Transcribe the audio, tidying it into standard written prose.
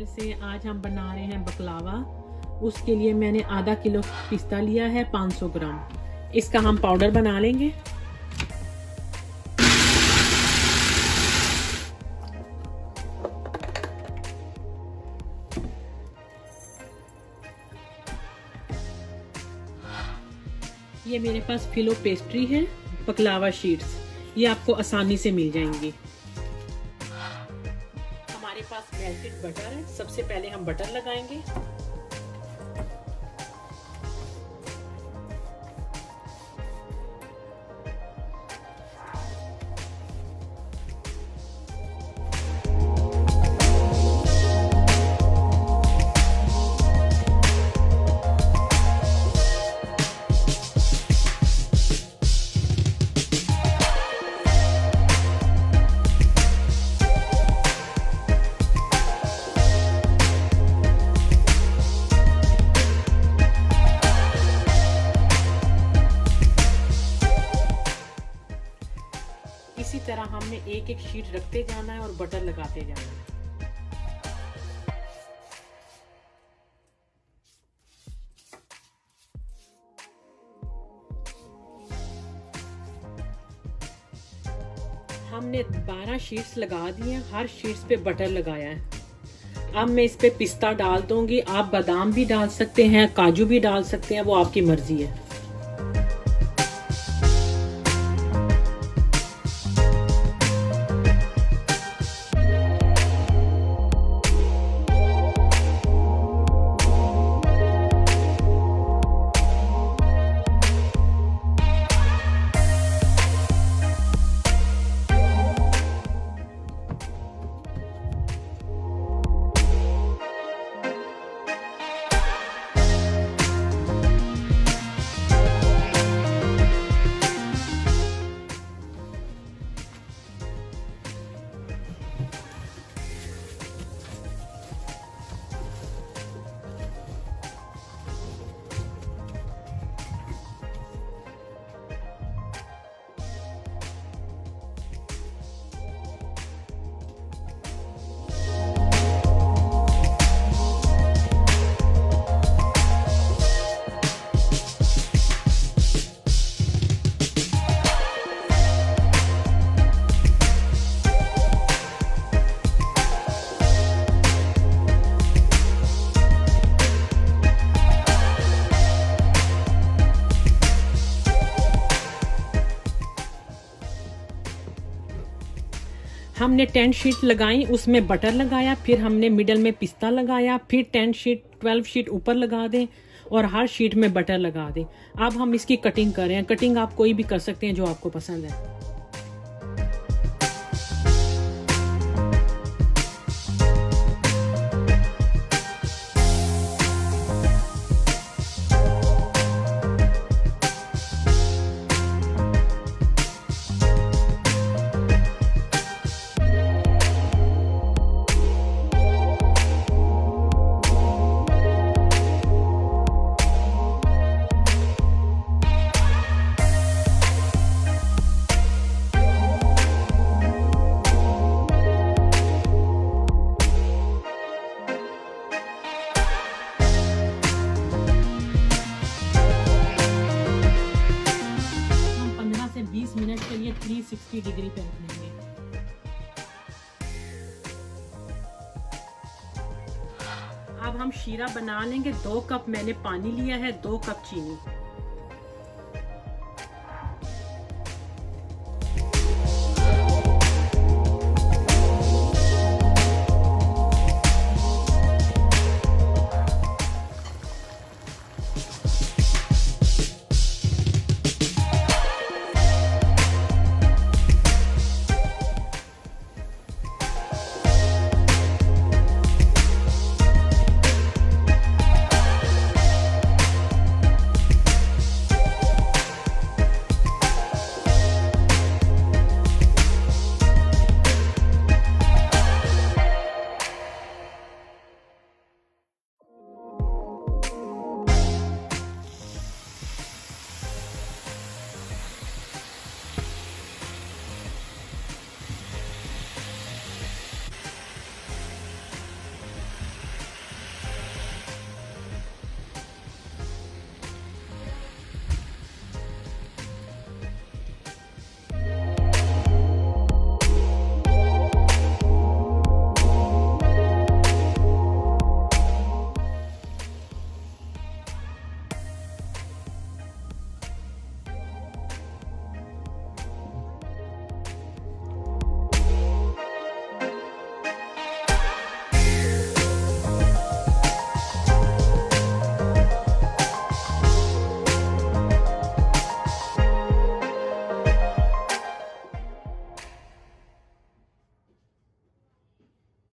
से आज हम बना रहे हैं बकलावा। उसके लिए मैंने आधा किलो पिस्ता लिया है, 500 ग्राम। इसका हम पाउडर बना लेंगे। ये मेरे पास फिलो पेस्ट्री है, बकलावा शीट्स, ये आपको आसानी से मिल जाएंगी। हमारे पास मेल्टेड बटर है। सबसे पहले हम बटर लगाएंगे। इसी तरह हमने एक एक शीट रखते जाना है और बटर लगाते जाना है। हमने 12 शीट्स लगा दी हैं, हर शीट्स पे बटर लगाया है। अब मैं इस पे पिस्ता डाल दूंगी। आप बादाम भी डाल सकते हैं, काजू भी डाल सकते हैं, वो आपकी मर्जी है। हमने 10 शीट लगाई, उसमें बटर लगाया, फिर हमने मिडल में पिस्ता लगाया, फिर 12 शीट ऊपर लगा दें और हर शीट में बटर लगा दें। अब हम इसकी कटिंग कर रहे हैं। कटिंग आप कोई भी कर सकते हैं जो आपको पसंद है। से 20 मिनट के लिए 360 डिग्री पे रखेंगे। अब हम शीरा बना लेंगे। 2 कप मैंने पानी लिया है, 2 कप चीनी।